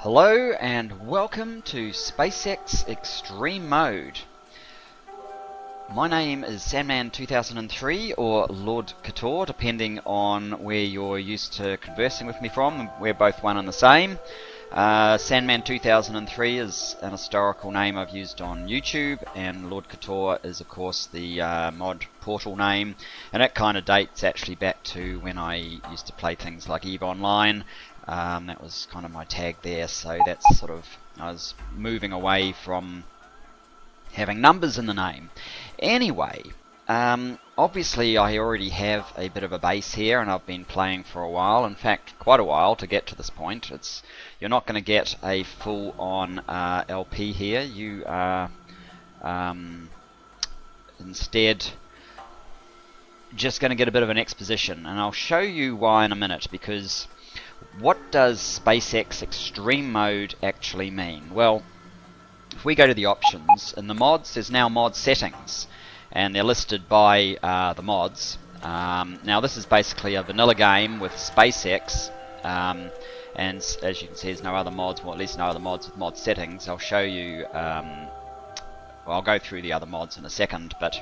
Hello and welcome to SpaceX Extreme Mode. My name is Sandman2003 or Lord Kator, depending on where you're used to conversing with me from. We're both one and the same. Sandman2003 is an historical name I've used on YouTube, and Lord Kator is of course the mod portal name, and it kind of dates actually back to when I used to play things like EVE Online. That was kind of my tag there, so that's sort of, I was moving away from having numbers in the name. Anyway, obviously I already have a bit of a base here, and I've been playing for a while, in fact quite a while to get to this point. You're not going to get a full-on LP here. You are instead just going to get a bit of an exposition, and I'll show you why in a minute, because what does SpaceX Extreme Mode actually mean? Well, if we go to the options, in the mods, there's now mod settings, and they're listed by the mods. Now this is basically a vanilla game with SpaceX, and as you can see there's no other mods, or at least no other mods with mod settings. I'll show you, well, I'll go through the other mods in a second, but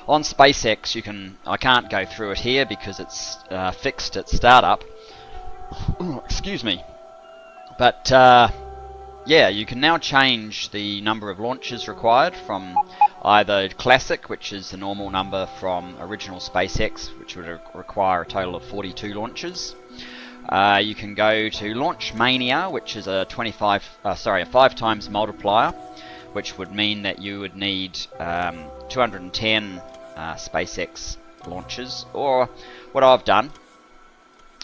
on SpaceX I can't go through it here because it's fixed at startup. Excuse me. But yeah, you can now change the number of launches required from either Classic, which is the normal number from original SpaceX, which would require a total of 42 launches. You can go to Launch Mania, which is a 5 times multiplier, which would mean that you would need 210 SpaceX launches, or what I've done,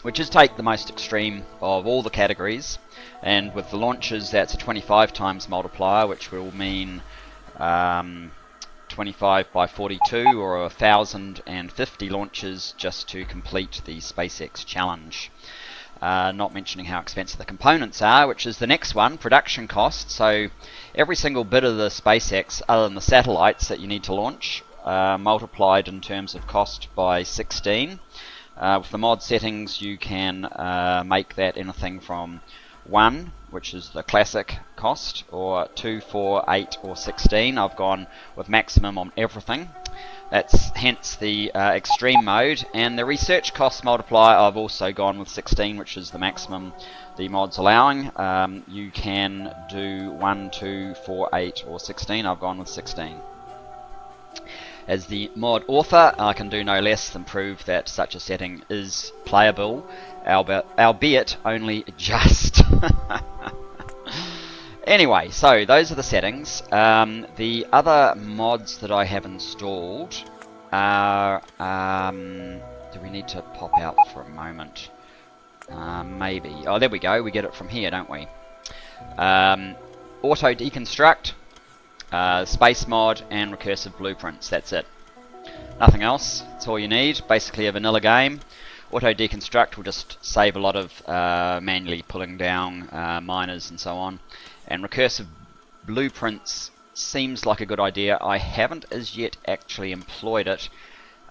which is take the most extreme of all the categories, and with the launches that's a 25 times multiplier, which will mean 25 by 42 or 1,050 launches just to complete the SpaceX challenge. Not mentioning how expensive the components are, which is the next one, production cost. So every single bit of the SpaceX, other than the satellites that you need to launch, multiplied in terms of cost by 16. With the mod settings you can make that anything from 1, which is the classic cost, or 2, 4, 8 or 16. I've gone with maximum on everything. That's hence the extreme mode. And the research cost multiplier I've also gone with 16, which is the maximum the mod's allowing. You can do 1, 2, 4, 8 or 16. I've gone with 16. As the mod author, I can do no less than prove that such a setting is playable, albeit only just. Anyway, so those are the settings. The other mods that I have installed are... do we need to pop out for a moment? Maybe. Oh, there we go. We get it from here, don't we? Auto Deconstruct, Space Mod, and Recursive Blueprints. That's it. Nothing else. That's all you need. Basically a vanilla game. Auto Deconstruct will just save a lot of manually pulling down miners and so on. And Recursive Blueprints seems like a good idea. I haven't as yet actually employed it,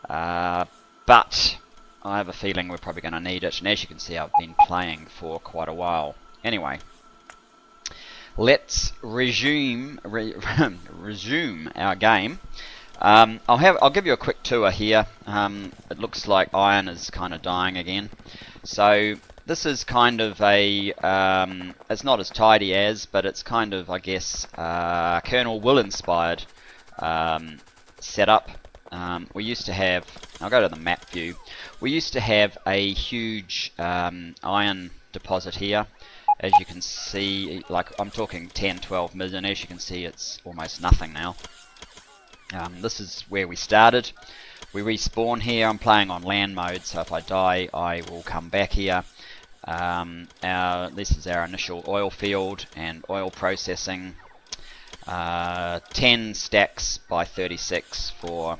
but I have a feeling we're probably going to need it. And as you can see, I've been playing for quite a while. Anyway, let's resume our game. I'll give you a quick tour here. It looks like iron is kind of dying again. So this is kind of a, it's not as tidy as, but it's kind of, I guess, Colonel Will inspired setup. We used to have, I'll go to the map view. We used to have a huge iron deposit here. As you can see, like I'm talking 10, 12 million. As you can see, it's almost nothing now. This is where we started. We respawn here. I'm playing on land mode, so if I die I will come back here. This is our initial oil field and oil processing. 10 stacks by 36 for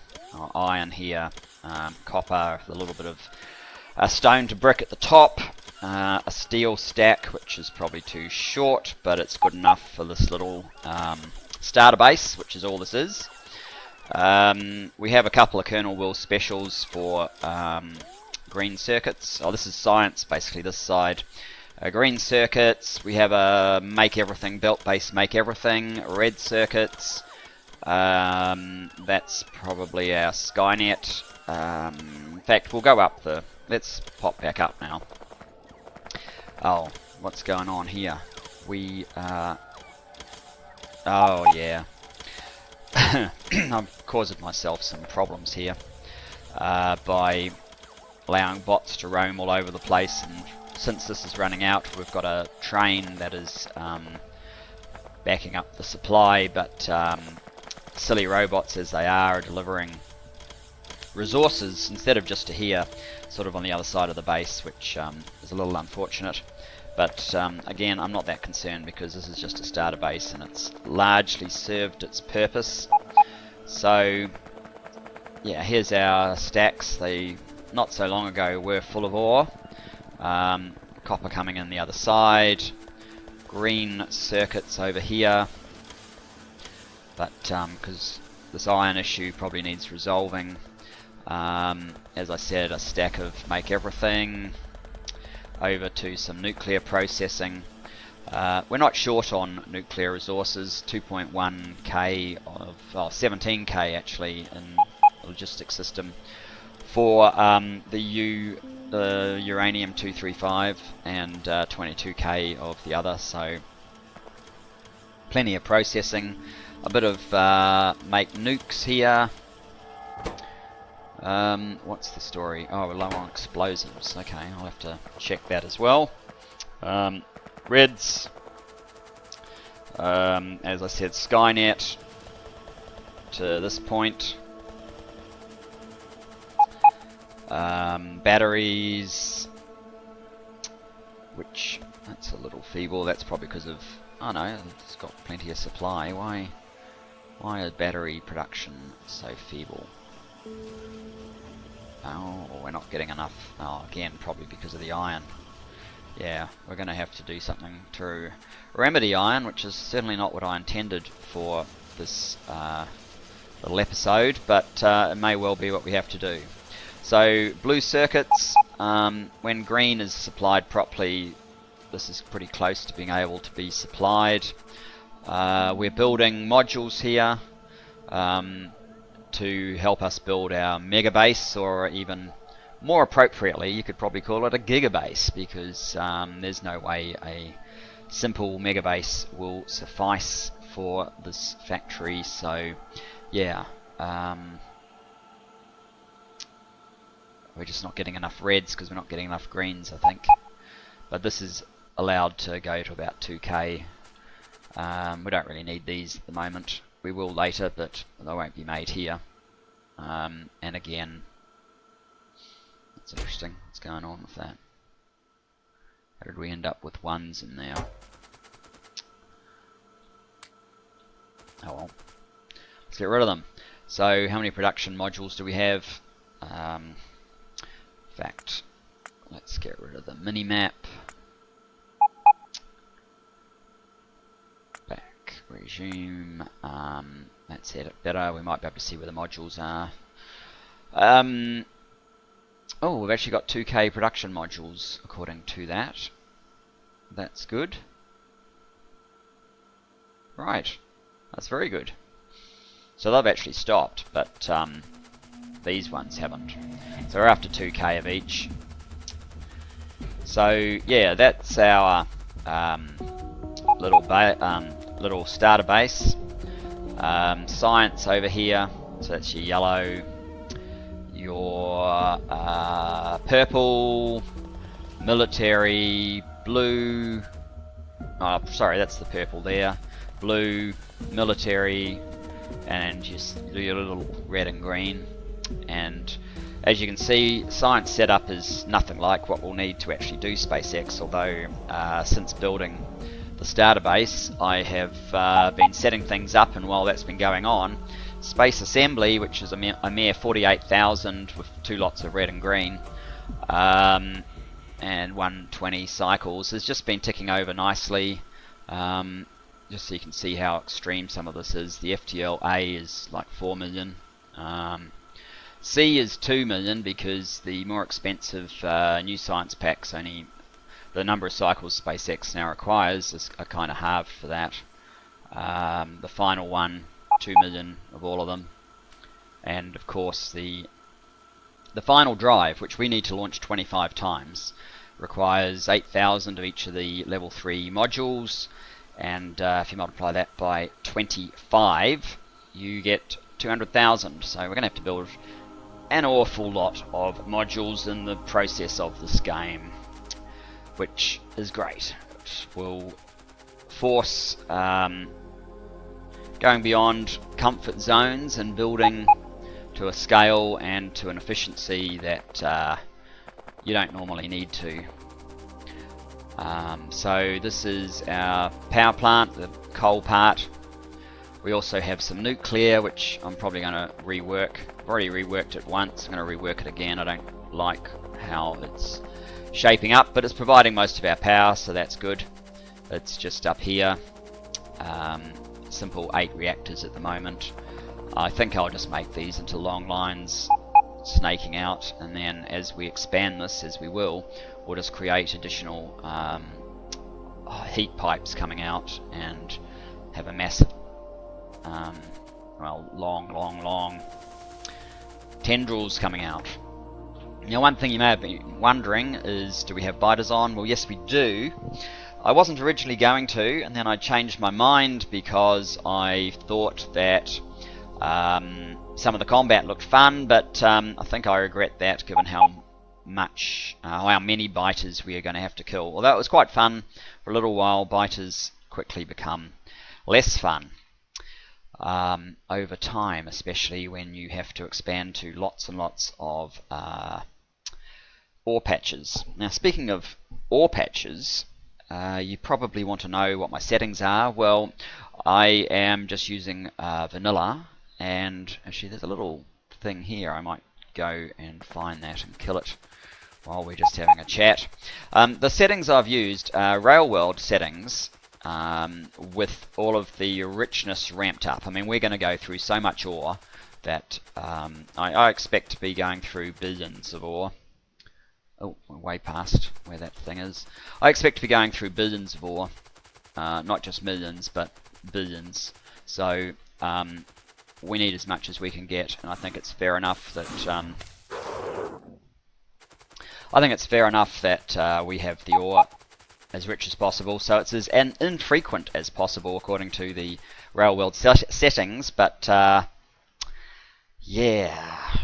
iron here. Copper, a little bit of stone to brick at the top. A steel stack, which is probably too short, but it's good enough for this little starter base, which is all this is. We have a couple of Colonel Will specials for green circuits. Oh, this is science, basically, this side. Green circuits, we have a make everything built base, make everything. Red circuits, that's probably our Skynet. In fact, we'll go up the, let's pop back up now. Oh, what's going on here? We, oh yeah. I've caused myself some problems here by allowing bots to roam all over the place, and since this is running out, we've got a train that is backing up the supply, but silly robots as they are delivering resources instead of just to here, sort of on the other side of the base, which is a little unfortunate. But again, I'm not that concerned because this is just a starter base and it's largely served its purpose. So yeah, here's our stacks. They not so long ago were full of ore. Copper coming in the other side. Green circuits over here. But because this iron issue probably needs resolving. As I said, a stack of make everything. Over to some nuclear processing. We're not short on nuclear resources. 2.1k of 17k actually in the logistics system for the uranium 235 and 22k of the other. So plenty of processing. A bit of make nukes here. What's the story? Oh, we're low on explosives. Okay, I'll have to check that as well. Reds. As I said, Skynet to this point. Batteries, which that's a little feeble. That's probably because of, oh no, it's got plenty of supply. Why is battery production so feeble? Oh, we're not getting enough. Oh, again, probably because of the iron. Yeah, we're going to have to do something to remedy iron, which is certainly not what I intended for this little episode, but it may well be what we have to do. So, blue circuits, when green is supplied properly, this is pretty close to being able to be supplied. We're building modules here to help us build our mega base, or even more appropriately, you could probably call it a gigabase, because there's no way a simple mega base will suffice for this factory. So, yeah. We're just not getting enough reds because we're not getting enough greens, I think. But this is allowed to go to about 2k. We don't really need these at the moment. We will later, but they won't be made here. And again, that's interesting. What's going on with that? How did we end up with ones in there? Oh well. Let's get rid of them. So, how many production modules do we have? In fact, let's get rid of the mini-map. Back, resume. Let's edit better. We might be able to see where the modules are. Oh, we've actually got 2k production modules according to that. That's good. Right, that's very good. So they've actually stopped, but these ones haven't. So we're after 2k of each. So yeah, that's our little starter base. Science over here, so that's your yellow, your purple, military, blue. Oh, sorry, that's the purple there. Blue, military, and just do your little red and green. And as you can see, science setup is nothing like what we'll need to actually do SpaceX, although since building the starter base I have been setting things up, and while that's been going on, Space Assembly, which is a mere 48,000 with 2 lots of red and green and 120 cycles, has just been ticking over nicely. Just so you can see how extreme some of this is. The FTL-A is like 4 million. C is 2 million because the more expensive new science packs only the number of cycles SpaceX now requires is are kind of halved for that. The final one, 2 million of all of them, and of course the final drive, which we need to launch 25 times, requires 8,000 of each of the level 3 modules, and if you multiply that by 25, you get 200,000. So we're going to have to build an awful lot of modules in the process of this game, which is great. It will force going beyond comfort zones and building to a scale and to an efficiency that you don't normally need to. So this is our power plant, the coal part. We also have some nuclear, which I'm probably going to rework. I've already reworked it once, I'm going to rework it again. I don't like how it's shaping up, but it's providing most of our power, so that's good. It's just up here. Simple 8 reactors at the moment. I think I'll just make these into long lines, snaking out, and then as we expand this, as we will, we'll just create additional heat pipes coming out and have a massive, long tendrils coming out. Now, one thing you may have been wondering is, do we have biters on? Well, yes, we do. I wasn't originally going to, and then I changed my mind because I thought that some of the combat looked fun, but I think I regret that given how many biters we are going to have to kill. Although it was quite fun for a little while, biters quickly become less fun over time, especially when you have to expand to lots and lots of ore patches. Now, speaking of ore patches, you probably want to know what my settings are. Well, I am just using vanilla, and actually there's a little thing here. I might go and find that and kill it while we're just having a chat. The settings I've used are Railworld settings with all of the richness ramped up. I mean, we're going to go through so much ore that I expect to be going through billions of ore. Oh, we're way past where that thing is. I expect to be going through billions of ore, not just millions, but billions. So we need as much as we can get, and I think it's fair enough that we have the ore as rich as possible. So it's as infrequent as possible according to the Railworld settings, but yeah,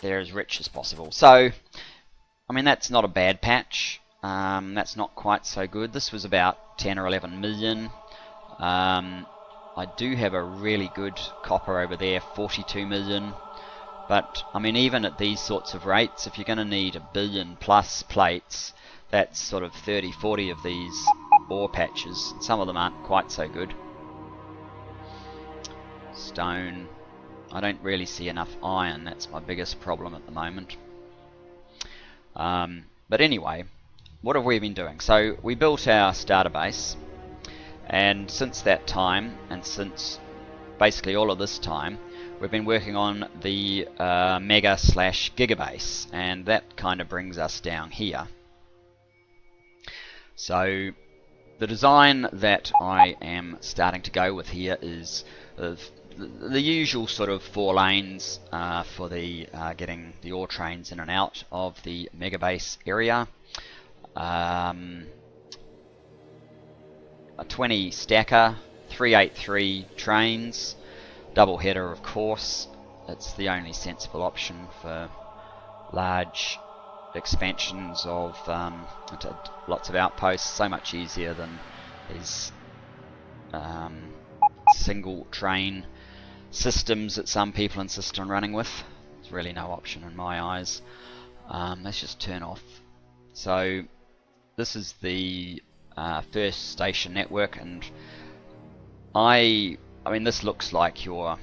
they're as rich as possible. So I mean, that's not a bad patch. That's not quite so good. This was about 10 or 11 million. I do have a really good copper over there, 42 million. But, I mean, even at these sorts of rates, if you're going to need a billion plus plates, that's sort of 30, 40 of these ore patches. Some of them aren't quite so good. Stone. I don't really see enough iron. That's my biggest problem at the moment. But anyway, what have we been doing? So we built our starter base, and since that time, and since basically all of this time, we've been working on the Mega/Gigabase, and that kind of brings us down here. So the design that I am starting to go with here is the usual sort of 4 lanes for the getting the ore trains in and out of the Megabase area. A 20 stacker, 383 trains, double header of course. It's the only sensible option for large expansions of lots of outposts. So much easier than these single train systems that some people insist on running with. There's really no option in my eyes. Let's just turn off. So this is the first station network, and I mean, this looks like you're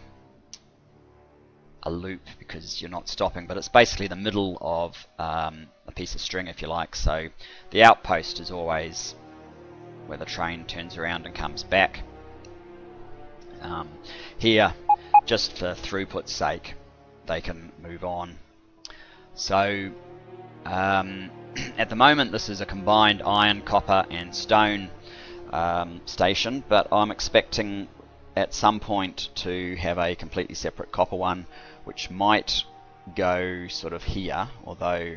a loop because you're not stopping, but it's basically the middle of a piece of string, if you like. So the outpost is always where the train turns around and comes back. Here, just for throughput's sake, they can move on. So At the moment this is a combined iron, copper and stone station, but I'm expecting at some point to have a completely separate copper one, which might go sort of here, although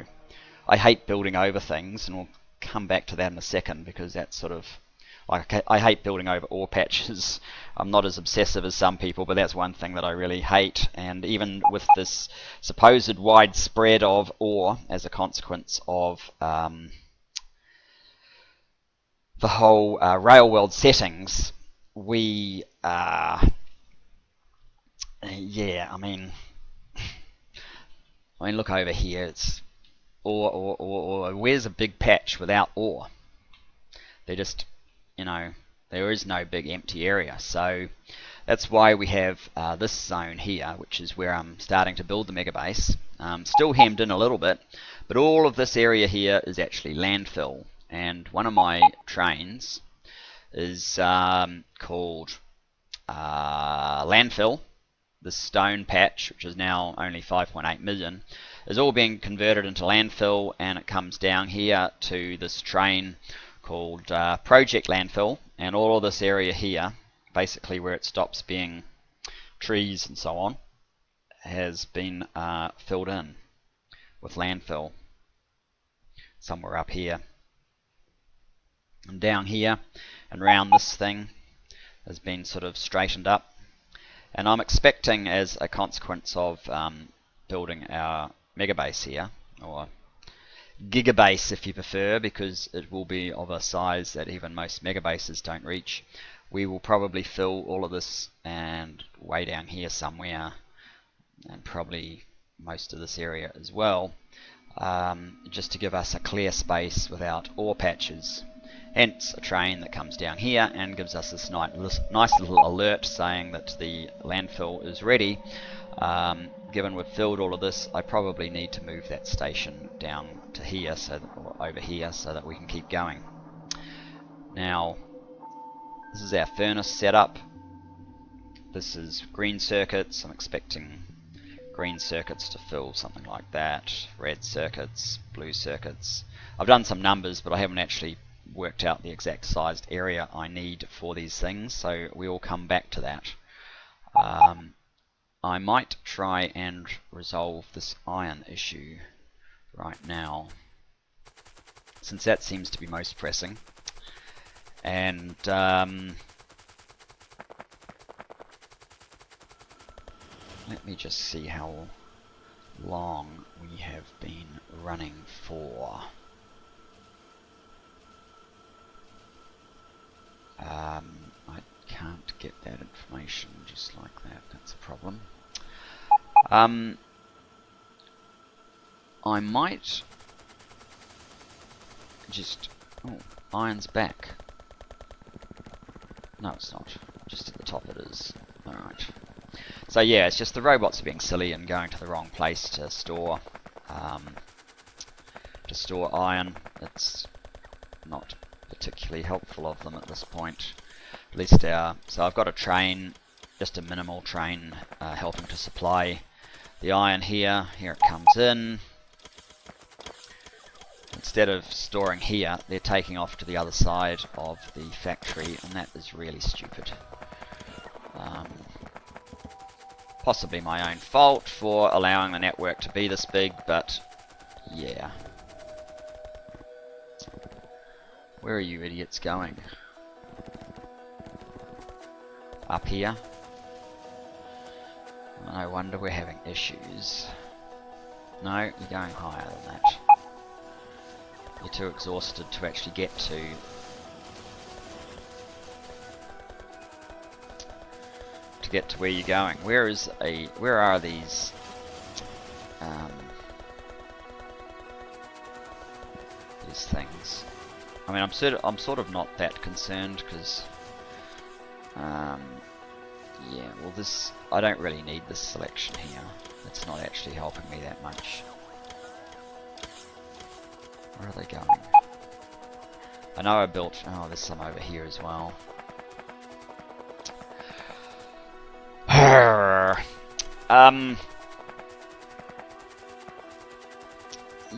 I hate building over things, and we'll come back to that in a second, because that's sort of like, I hate building over ore patches. I'm not as obsessive as some people, but that's one thing that I really hate. And even with this supposed widespread of ore as a consequence of the whole rail world settings, we yeah, I mean look over here, it's ore. Where's a big patch without ore? They're just, there is no big empty area. So that's why we have this zone here, which is where I'm starting to build the mega base. Still hemmed in a little bit, but all of this area here is actually landfill. And one of my trains is called landfill. The stone patch, which is now only 5.8 million, is all being converted into landfill, and it comes down here to this train called Project Landfill, and all of this area here, basically where it stops being trees and so on, has been filled in with landfill somewhere up here. And down here and around this thing has been sort of straightened up. And I'm expecting, as a consequence of building our mega base here, or gigabase if you prefer, because it will be of a size that even most mega bases don't reach, we will probably fill all of this and way down here somewhere, and probably most of this area as well, just to give us a clear space without ore patches. Hence a train that comes down here and gives us this nice little alert saying that the landfill is ready. Given we've filled all of this, I probably need to move that station down to here, or over here, so that we can keep going. Now, this is our furnace setup. This is green circuits. I'm expecting green circuits to fill something like that. Red circuits, blue circuits. I've done some numbers, but I haven't actually worked out the exact sized area I need for these things, so we'll come back to that. I might try and resolve this iron issue right now, since that seems to be most pressing. And let me just see how long we have been running for. I can't get that information just like that. That's a problem. I might just... Oh, iron's back. No, it's not. Just at the top it is. Alright. So yeah, it's just the robots are being silly and going to the wrong place to store iron. It's not particularly helpful of them at this point. At least so I've got a train, just a minimal train, helping to supply the iron here. Here it comes in. Instead of storing here, they're taking off to the other side of the factory, and that is really stupid. Possibly my own fault for allowing the network to be this big, but yeah. Where are you idiots going? Up here? No wonder we're having issues. No, you're going higher than that. You're too exhausted to actually get to where you're going. Where are these things? I mean, I'm sort of not that concerned, because yeah, well, I don't really need this selection here. It's not actually helping me that much. Where are they going? I know I built... Oh, there's some over here as well.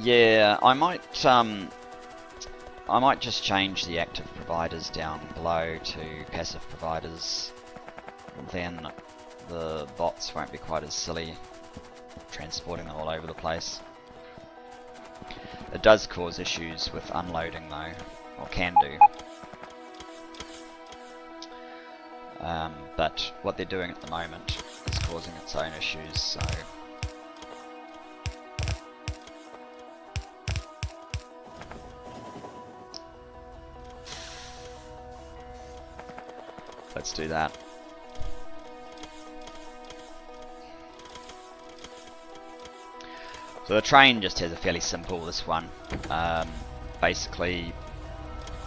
Yeah, I might just change the active providers down below to passive providers. Then the bots won't be quite as silly transporting them all over the place. It does cause issues with unloading though, or can do. But what they're doing at the moment is causing its own issues, so let's do that. So the train just has a fairly simple, this one. Basically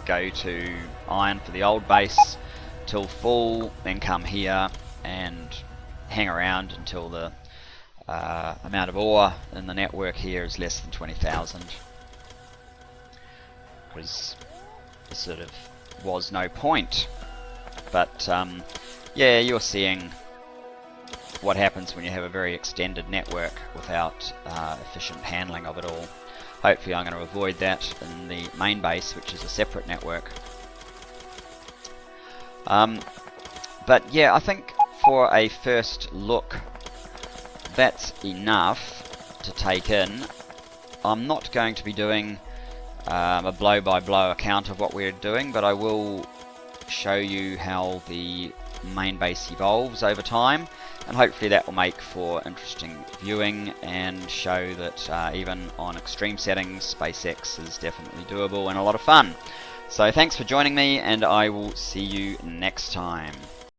go to iron for the old base till full, then come here and hang around until the amount of ore in the network here is less than 20,000. Because there sort of was no point. But yeah, you're seeing what happens when you have a very extended network without efficient handling of it all. Hopefully I'm going to avoid that in the main base, which is a separate network. But yeah, I think for a first look that's enough to take in. I'm not going to be doing a blow-by-blow account of what we're doing, but I will show you how the main base evolves over time, and hopefully that will make for interesting viewing and show that even on extreme settings, SpaceX is definitely doable and a lot of fun. So thanks for joining me, and I will see you next time.